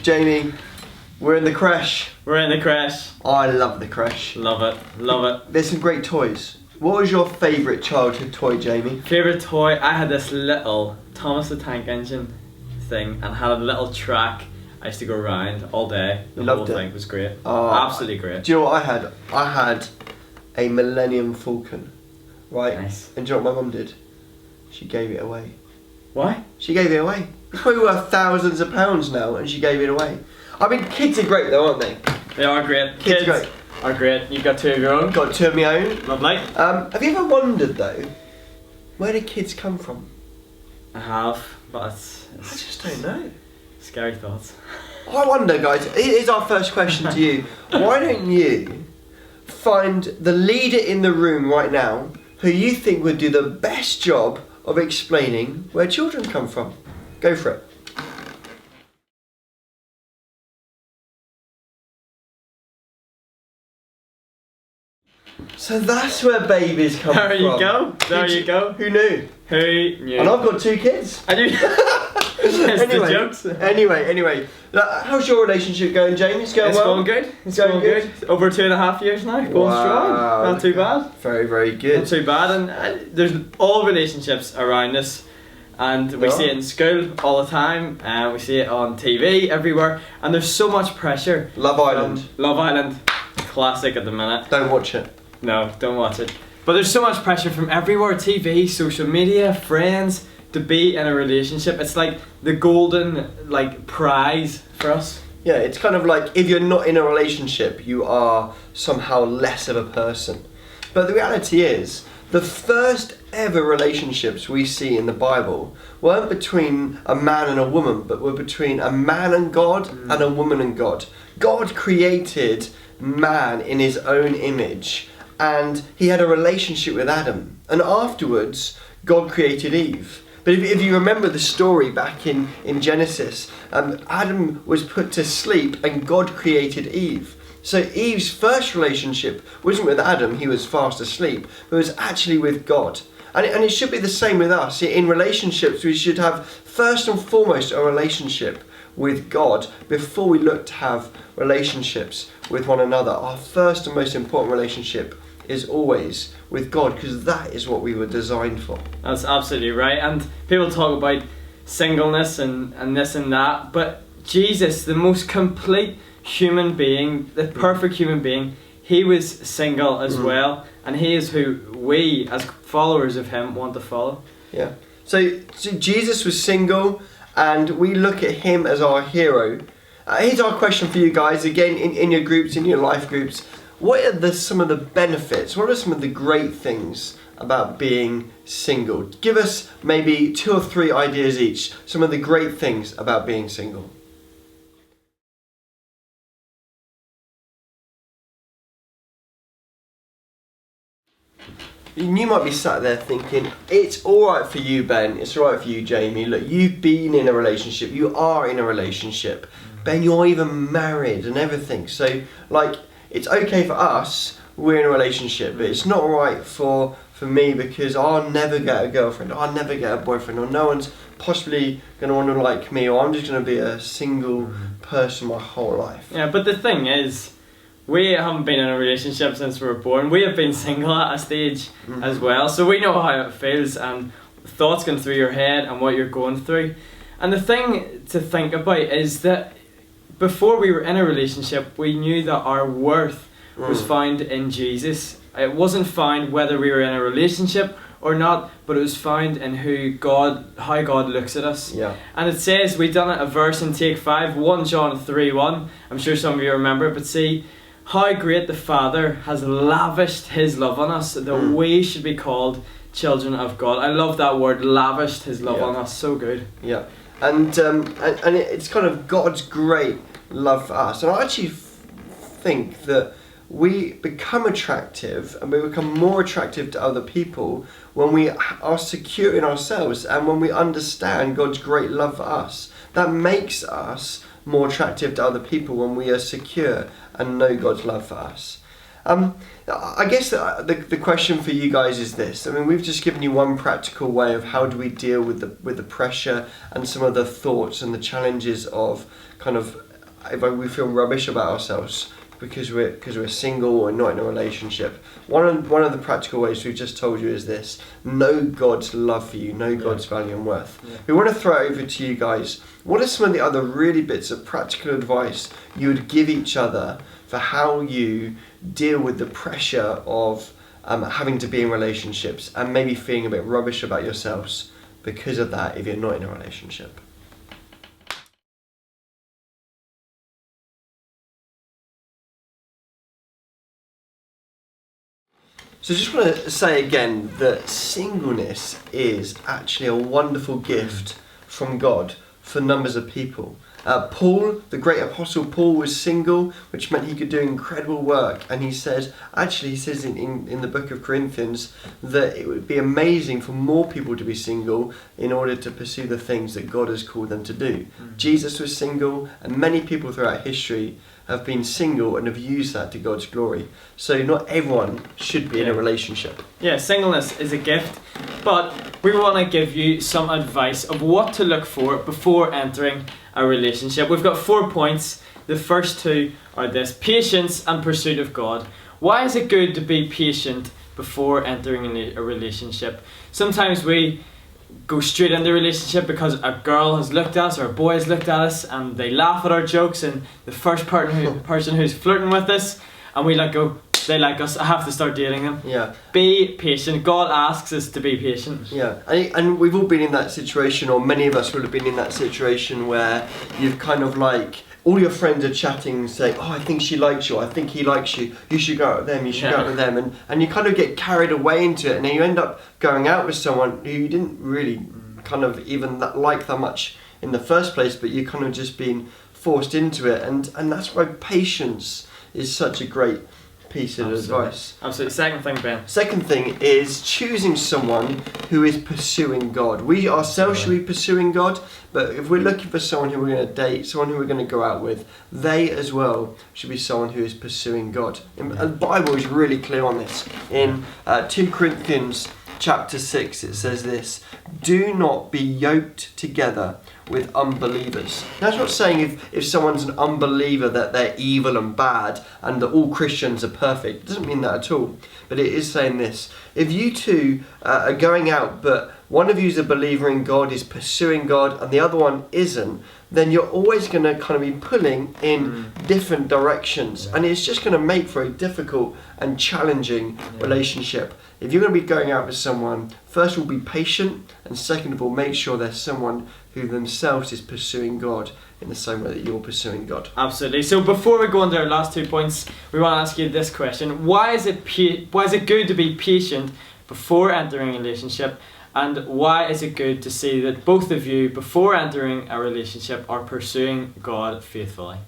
Jamie, we're in the creche. We're in the creche. I love the creche. Love it, love it. There's some great toys. What was your favourite childhood toy, Jamie? Favourite toy? I had this little Thomas the Tank Engine thing and had a little track. I used to go around all day. The whole thing was great. Absolutely great. Do you know what I had? I had a Millennium Falcon. Right? Nice. And do you know what my mum did? She gave it away. Why? She gave it away. It's probably worth thousands of pounds now, and she gave it away. I mean, kids are great though, aren't they? They are great. Kids are great. Are great. You've got two of your own. Got two of my own. Lovely. Have you ever wondered though, where do kids come from? I have, but I just don't know. Scary thoughts. I wonder, guys, here's our first question to you. Why don't you find the leader in the room right now who you think would do the best job of explaining where children come from? Go for it. So that's where babies come from. There you go. There you go. Who knew? Who knew? And I've got two kids. I do. The jokes. Anyway, how's your relationship going, Jamie? It's going well? Going good. It's going good. Over 2.5 years now. Going strong. Not too bad. Very, very good. Not too bad. And there's all relationships around us. And we see it in school all the time. We see it on TV, everywhere. And there's so much pressure. Love Island. Love Island. Classic at the minute. Don't watch it. No, don't watch it. But there's so much pressure from everywhere. TV, social media, friends, to be in a relationship. It's like the golden prize for us. Yeah, it's kind of like if you're not in a relationship, you are somehow less of a person. But the reality is, the first ever relationships we see in the Bible weren't between a man and a woman, but were between a man and God and a woman and God. God created man in his own image, and he had a relationship with Adam. And afterwards, God created Eve. But if you remember the story back in Genesis, Adam was put to sleep and God created Eve. So Eve's first relationship wasn't with Adam, he was fast asleep, but it was actually with God. And it should be the same with us. In relationships, we should have first and foremost a relationship with God before we look to have relationships with one another. Our first and most important relationship is always with God, because that is what we were designed for. That's absolutely right. And people talk about singleness and this and that, but Jesus, the most complete human being, the perfect human being, he was single as well, and he is who we as followers of him want to follow. Yeah. So Jesus was single, and we look at him as our hero. Here's our question for you guys, again, in your groups, in your life groups. What are some of the benefits? What are some of the great things about being single? Give us maybe 2 or 3 ideas each. Some of the great things about being single. You might be sat there thinking, it's alright for you, Ben, it's alright for you, Jamie. Look, you've been in a relationship, you are in a relationship. Ben, you're even married and everything. So, it's okay for us, we're in a relationship, but it's not right for me, because I'll never get a girlfriend, I'll never get a boyfriend, or no one's possibly going to want to like me, or I'm just going to be a single person my whole life. Yeah, but the thing is, we haven't been in a relationship since we were born. We have been single at a stage as well, so we know how it feels and thoughts going through your head and what you're going through. And the thing to think about is that before we were in a relationship, we knew that our worth was found in Jesus. It wasn't found whether we were in a relationship or not, but it was found in how God looks at us. Yeah. And it says, we've done a verse in Take 5, 1 John 3:1. I'm sure some of you remember, but see how great the Father has lavished his love on us, that we should be called children of God. I love that word, lavished his love on us. So good. Yeah. And it's kind of God's great love for us. And I actually think that we become attractive and we become more attractive to other people when we are secure in ourselves and when we understand God's great love for us. That makes us more attractive to other people when we are secure and know God's love for us. I guess the question for you guys is this. I mean, we've just given you one practical way of how do we deal with the pressure and some of the thoughts and the challenges of kind of if we feel rubbish about ourselves because we're single or not in a relationship. One of the practical ways we've just told you is this: know God's love for you, know God's value and worth. Yeah. We want to throw it over to you guys. What are some of the other really bits of practical advice you would give each other for how you deal with the pressure of having to be in relationships and maybe feeling a bit rubbish about yourselves because of that if you're not in a relationship? So I just want to say again that singleness is actually a wonderful gift from God for numbers of people. Paul, the great apostle Paul, was single, which meant he could do incredible work. And he says in the book of Corinthians that it would be amazing for more people to be single in order to pursue the things that God has called them to do. Jesus was single, and many people throughout history have been single and have used that to God's glory. So not everyone should be in a relationship. Yeah, singleness is a gift, but we want to give you some advice of what to look for before entering a relationship. We've got 4 points. The first 2 are this: patience and pursuit of God. Why is it good to be patient before entering a relationship? Sometimes we go straight into a relationship because a girl has looked at us or a boy has looked at us and they laugh at our jokes, and the first person who's flirting with us, and we go, they like us, I have to start dating them. Yeah. Be patient. God asks us to be patient. Yeah, and we've all been in that situation, or many of us will have been in that situation where you've kind of all your friends are chatting, saying, oh, I think she likes you, I think he likes you, you should go out with them, you should go out with them, and you kind of get carried away into it, and then you end up going out with someone who you didn't really kind of even like that much in the first place, but you kind of just been forced into it, and that's why patience is such a great piece of advice. Absolutely. Second thing, Ben. Second thing is choosing someone who is pursuing God. We ourselves should be pursuing God, but if we're looking for someone who we're going to date, someone who we're going to go out with, they as well should be someone who is pursuing God. And the Bible is really clear on this. In 2 Corinthians chapter 6, it says this: do not be yoked together with unbelievers. That's not saying if someone's an unbeliever that they're evil and bad and that all Christians are perfect. It doesn't mean that at all. But it is saying this: if you two are going out, but one of you is a believer in God, is pursuing God, and the other one isn't, then you're always going to kind of be pulling in different directions, and it's just going to make for a difficult and challenging relationship. If you're going to be going out with someone, first of all, be patient, and second of all, make sure there's someone who themselves is pursuing God in the same way that you're pursuing God. Absolutely. So before we go on to our last 2 points, we want to ask you this question: why is it good to be patient before entering a relationship? And why is it good to see that both of you, before entering a relationship, are pursuing God faithfully?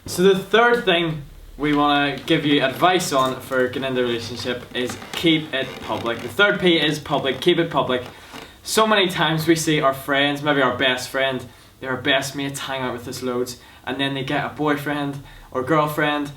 So the third thing we want to give you advice on for getting into a relationship is keep it public. The third P is public. Keep it public. So many times we see our friends, maybe our best friend, they're our best mates, hang out with us loads, and then they get a boyfriend or girlfriend,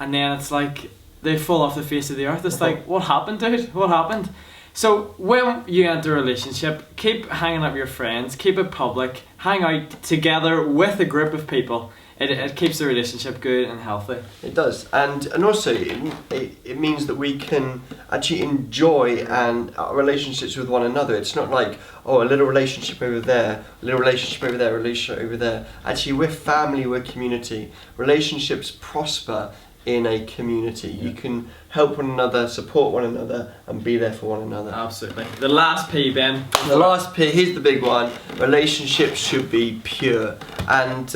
and then it's like they fall off the face of the earth. It's like, what happened, dude? What happened? So when you enter a relationship, keep hanging out with your friends, keep it public, hang out together with a group of people. It keeps the relationship good and healthy. It does, and also it means that we can actually enjoy our relationships with one another. It's not like, oh, a little relationship over there, a little relationship over there, a relationship over there. Actually, we're family, we're community. Relationships prosper in a community. You can help one another, support one another, and be there for one another. Absolutely. The last P, Ben. The last P, here's the big one: relationships should be pure. And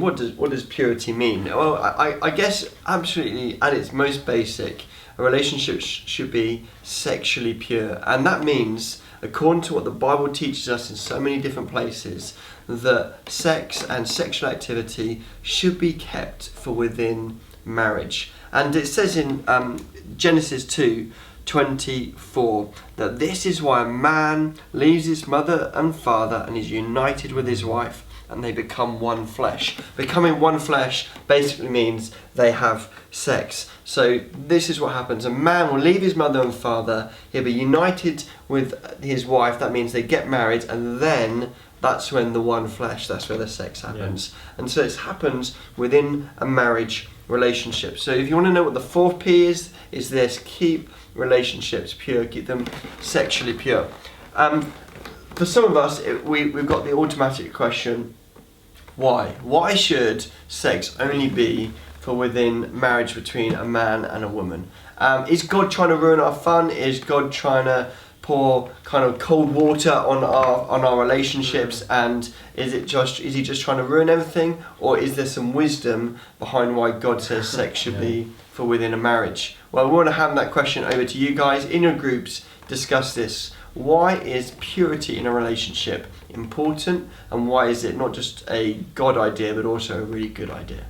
what does purity mean? Well, I guess absolutely at its most basic, a relationship should be sexually pure, and that means, according to what the Bible teaches us in so many different places, that sex and sexual activity should be kept for within marriage. And it says in Genesis 2:24 that this is why a man leaves his mother and father and is united with his wife, and they become one flesh. Becoming one flesh basically means they have sex. So this is what happens. A man will leave his mother and father, he'll be united with his wife, that means they get married, and then that's when the one flesh, that's where the sex happens. And so it happens within a marriage relationship. So if you want to know what the fourth P is this: keep relationships pure, keep them sexually pure. For some of us, we've got the automatic question, why? Why should sex only be for within marriage between a man and a woman? Is God trying to ruin our fun? Is God trying to pour kind of cold water on our relationships, and is he just trying to ruin everything, or is there some wisdom behind why God says sex should be for within a marriage? Well, we want to hand that question over to you guys in your groups. Discuss this. Why is purity in a relationship important, and why is it not just a God idea but also a really good idea?